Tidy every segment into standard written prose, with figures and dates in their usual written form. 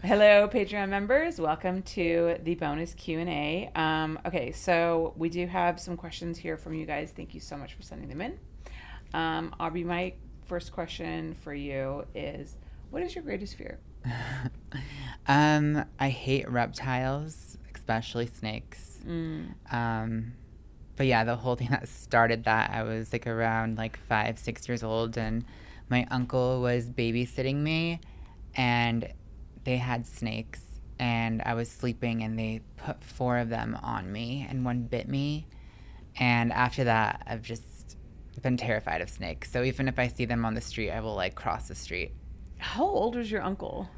Hello, Patreon members. Welcome to the bonus Q&A. Okay, so we do have some questions here from you guys. Thank you so much for sending them in. Aubrey, my first question for you is, what is your greatest fear? I hate reptiles, especially snakes. But yeah, the whole thing that started that, I was like around like 5, 6 years old, and my uncle was babysitting me, and they had snakes, and I was sleeping, and they put 4 of them on me, and one bit me. And after that, I've just been terrified of snakes. So even if I see them on the street, I will like cross the street. How old was your uncle?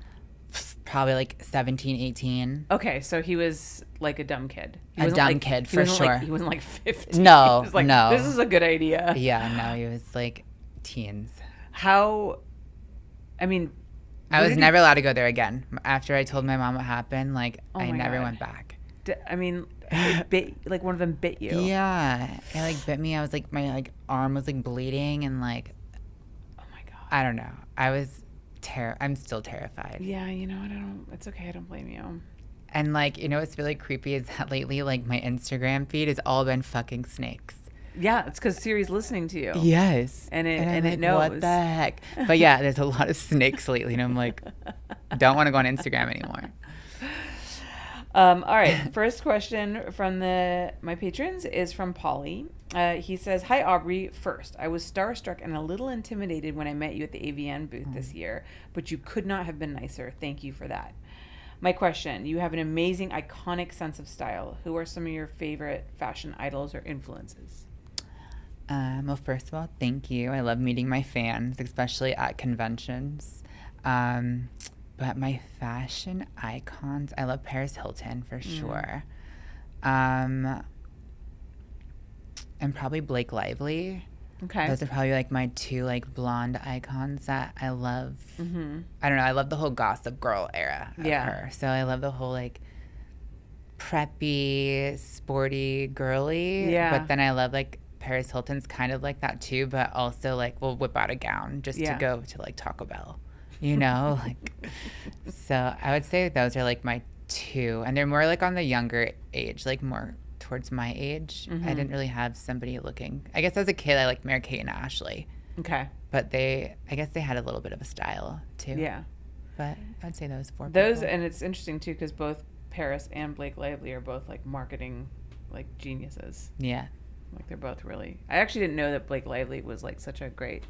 Probably like 17, 18. Okay, so he was like a dumb kid. A dumb kid, for sure. He wasn't like 15. No, He was like, no. This is a good idea. Yeah, no, he was like teens. I was never allowed to go there again. After I told my mom what happened, like, I never went back. It bit, like one of them bit you. Yeah, it like bit me. I was like, my like arm was like bleeding, and like, oh my God. I don't know. I'm still terrified. Yeah, it's okay. I don't blame you. And like, what's really creepy is that lately, like, my Instagram feed has all been fucking snakes. Yeah, it's because Siri's listening to you. Yes. And it like, knows. What the heck? But yeah, there's a lot of snakes lately, and I'm like, don't want to go on Instagram anymore. All right. First question from my patrons is from Polly. He says, "Hi Aubrey. First, I was starstruck and a little intimidated when I met you at the AVN booth this year, but you could not have been nicer. Thank you for that. My question: you have an amazing, iconic sense of style. Who are some of your favorite fashion idols or influences?" Well, first of all, thank you. I love meeting my fans, especially at conventions. But my fashion icons, I love Paris Hilton for sure. And probably Blake Lively. Okay. Those are probably like my 2 like blonde icons that I love. Mm-hmm. I don't know. I love the whole Gossip Girl era of her. So I love the whole like preppy, sporty, girly. Yeah. But then I love like Paris Hilton's kind of like that too, but also like will whip out a gown just to go to like Taco Bell. Like, so I would say those are like my 2, and they're more like on the younger age, like more towards my age. I didn't really have somebody looking. I guess as a kid, I liked Mary Kate and Ashley. Okay. But I guess they had a little bit of a style too. Yeah. But I'd say those 4 Those, people. and it's interesting too because both Paris and Blake Lively are both like marketing like geniuses. Yeah. Like they're both really. I actually didn't know that Blake Lively was like such a great.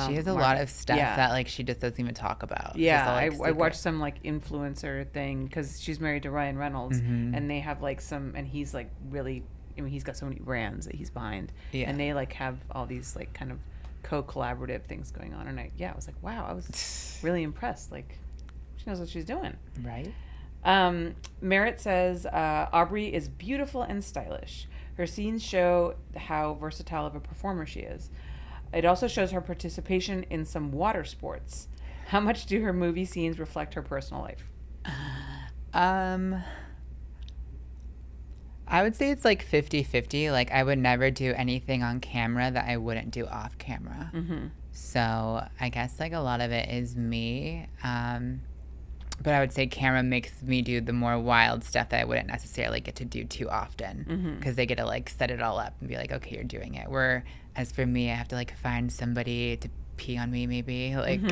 She has a lot of stuff that like she just doesn't even talk about. Yeah, all, I watched some like influencer thing because she's married to Ryan Reynolds, and they have like and he's like really. I mean, he's got so many brands that he's behind, and they like have all these like kind of co-collaborative things going on. And I was like, wow, I was really impressed. Like, she knows what she's doing, right? Merritt says Aubrey is beautiful and stylish. Her scenes show how versatile of a performer she is. It also shows her participation in some water sports. How much do her movie scenes reflect her personal life? I would say it's like 50-50. Like, I would never do anything on camera that I wouldn't do off camera. Mm-hmm. So I guess like a lot of it is me. But I would say camera makes me do the more wild stuff that I wouldn't necessarily get to do too often, because they get to like set it all up and be like, okay, you're doing it. Whereas for me, I have to like find somebody to pee on me, maybe. Like,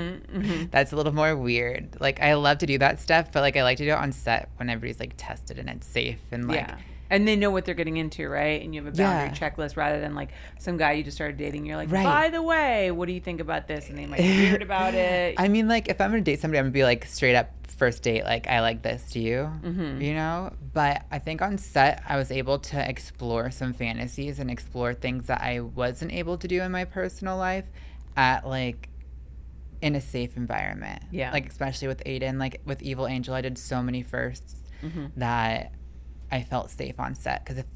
that's a little more weird. Like, I love to do that stuff, but like I like to do it on set when everybody's like tested and it's safe and like. Yeah. And they know what they're getting into, right? And you have a boundary checklist rather than like some guy you just started dating. You're like, by the way, what do you think about this? And they might be weird about it. I mean, like, if I'm going to date somebody, I'm going to be like straight up first date, like, I like this. Do you? But I think on set, I was able to explore some fantasies and explore things that I wasn't able to do in my personal life at like in a safe environment. Yeah. Like, especially with Aiden, like with Evil Angel, I did so many firsts that I felt safe on set, because if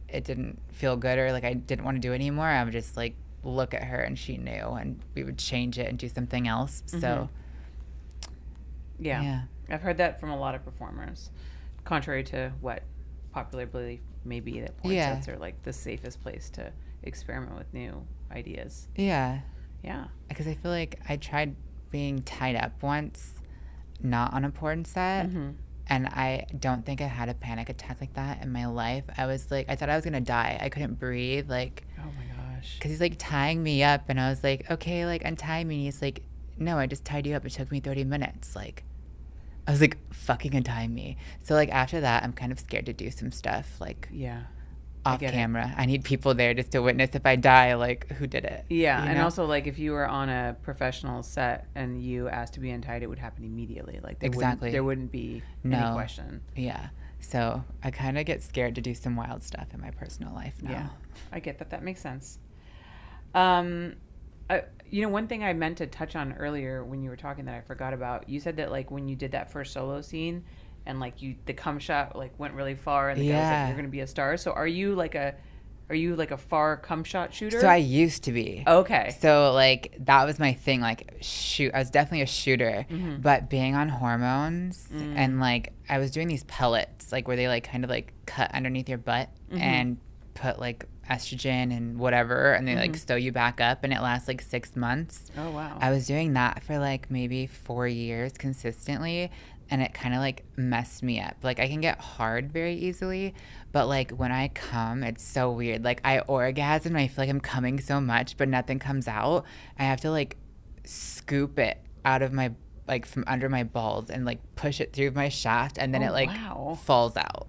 it didn't feel good or like I didn't want to do it anymore, I would just like look at her and she knew, and we would change it and do something else. So yeah, I've heard that from a lot of performers, contrary to what popular belief may be, that porn sets are like the safest place to experiment with new ideas. Yeah, because I feel like I tried being tied up once, not on a porn set. And I don't think I had a panic attack like that in my life. I was like, I thought I was going to die. I couldn't breathe. Like, oh my gosh. Because he's like tying me up. And I was like, okay, like untie me. And he's like, no, I just tied you up. It took me 30 minutes. Like, I was like, fucking untie me. So like after that, I'm kind of scared to do some stuff like off camera. I need people there just to witness if I die, like who did it. Yeah, and also like if you were on a professional set and you asked to be untied, it would happen immediately. Like there wouldn't be any question. Yeah. So I kind of get scared to do some wild stuff in my personal life now. Yeah, I get that. That makes sense. One thing I meant to touch on earlier when you were talking that I forgot about, you said that like when you did that first solo scene and like the cum shot like went really far and the guy was like, you're going to be a star. So are you like a far cum shot shooter? So I used to be. Okay. So like that was my thing. Like I was definitely a shooter, but being on hormones and like I was doing these pellets like where they like kind of like cut underneath your butt and put like estrogen and whatever and they like sew you back up and it lasts like 6 months. Oh wow. I was doing that for like maybe 4 years consistently and it kind of like messed me up. Like I can get hard very easily, but like when I come, it's so weird. Like I orgasm and I feel like I'm coming so much, but nothing comes out. I have to like scoop it out of my like from under my balls and like push it through my shaft and then it like falls out.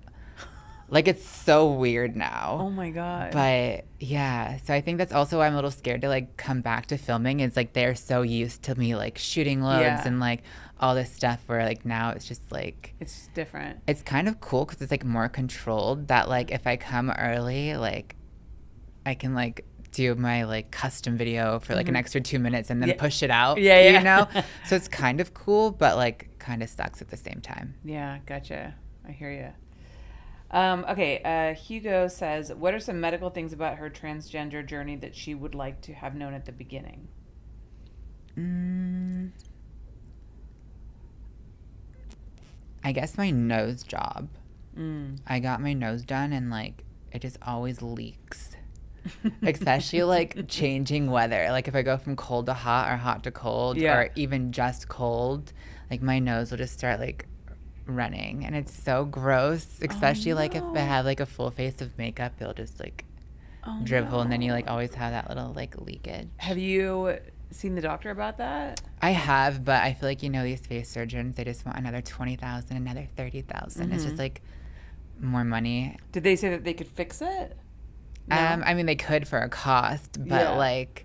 Like it's so weird now. Oh my God. But yeah, so I think that's also why I'm a little scared to like come back to filming. It's like they're so used to me like shooting loads and like all this stuff where like now it's just like it's different. It's kind of cool because it's like more controlled that like if I come early like I can like do my like custom video for like an extra 2 minutes and then push it out. You know? So it's kind of cool but like kind of sucks at the same time. Yeah, gotcha. I hear you. Okay, Hugo says, what are some medical things about her transgender journey that she would like to have known at the beginning? I guess my nose job. I got my nose done and like it just always leaks. Especially like changing weather. Like if I go from cold to hot or hot to cold or even just cold, like my nose will just start like running and it's so gross, especially like if I have like a full face of makeup, it'll just like dribble and then you like always have that little like leakage. Have you seen the doctor about that? I have, but I feel like these face surgeons, they just want another 20,000, another 30,000. It's just like more money. Did they say that they could fix it? No? I mean they could for a cost, but like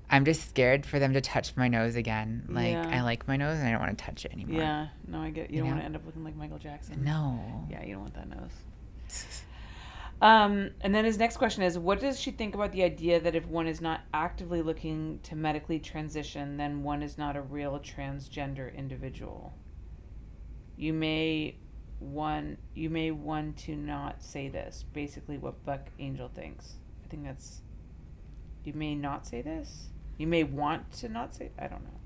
I'm just scared for them to touch my nose again. Like I like my nose and I don't want to touch it anymore. Yeah, no, I get you don't want to end up looking like Michael Jackson. No. Yeah, you don't want that nose. And then his next question is, what does she think about the idea that if one is not actively looking to medically transition, then one is not a real transgender individual? You may want to not say this. Basically what Buck Angel thinks. I think that's, you may not say this? You may want to not say, I don't know.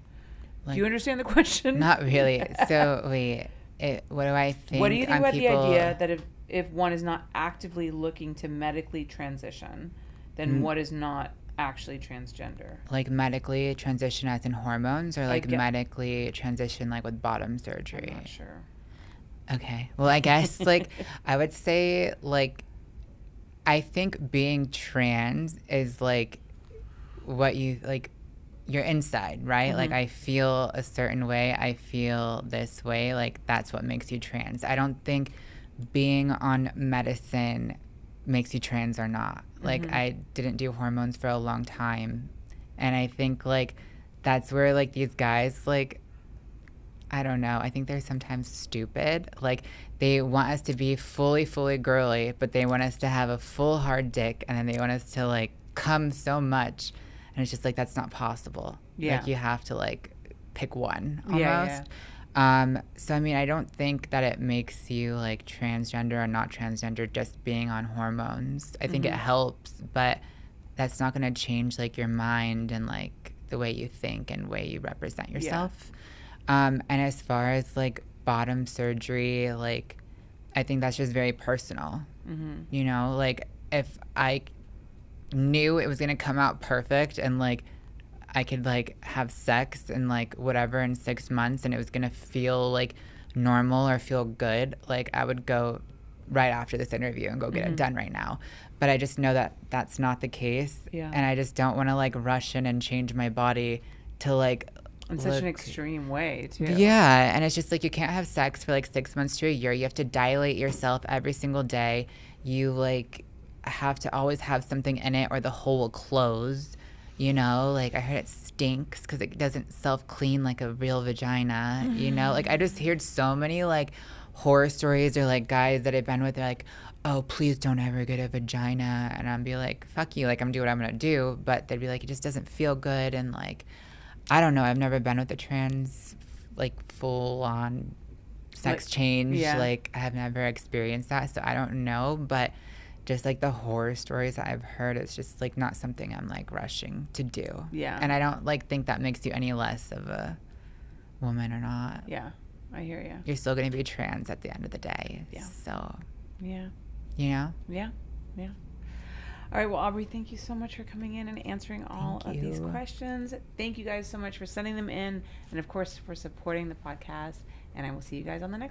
Like, do you understand the question? Not really. So wait, what do I think? What do you think about the idea that if one is not actively looking to medically transition, then what is not actually transgender? Like medically transition as in hormones or like medically transition like with bottom surgery? I'm not sure. Okay. Well, I guess like I would say like I think being trans is like what you like your inside, right? Like I feel a certain way, I feel this way, like that's what makes you trans. I don't think being on medicine makes you trans or not. Like I didn't do hormones for a long time and I think like that's where like these guys like I don't know, I think they're sometimes stupid. Like they want us to be fully girly, but they want us to have a full hard dick and then they want us to like come so much. And it's just like that's not possible. Like you have to like pick one almost. So I mean I don't think that it makes you like transgender or not transgender just being on hormones. I think it helps, but that's not going to change like your mind and like the way you think and way you represent yourself. And as far as like bottom surgery, like I think that's just very personal. Like if I knew it was going to come out perfect and like I could like have sex and like whatever in 6 months and it was going to feel like normal or feel good, like I would go right after this interview and go get it done right now. But I just know that that's not the case. Yeah. And I just don't want to like rush in and change my body to like in such an extreme way too. Yeah. And it's just like you can't have sex for like 6 months to a year. You have to dilate yourself every single day. You like have to always have something in it or the hole will close. You know, like I heard it stinks because it doesn't self-clean like a real vagina, you know? Like I just heard so many like horror stories or like guys that I've been with, they're like, oh, please don't ever get a vagina. And I'd be like, fuck you, like I'm doing what I'm going to do. But they'd be like, it just doesn't feel good. And like, I don't know. I've never been with a trans, like full on sex change. Yeah. Like I have never experienced that. So I don't know. But just like the horror stories that I've heard, it's just like not something I'm like rushing to do. Yeah. And I don't like think that makes you any less of a woman or not. Yeah, I hear you. You're still going to be trans at the end of the day. Yeah. So, yeah. You know? Yeah. Yeah. All right. Well, Aubrey, thank you so much for coming in and answering all of these questions. Thank you guys so much for sending them in and, of course, for supporting the podcast. And I will see you guys on the next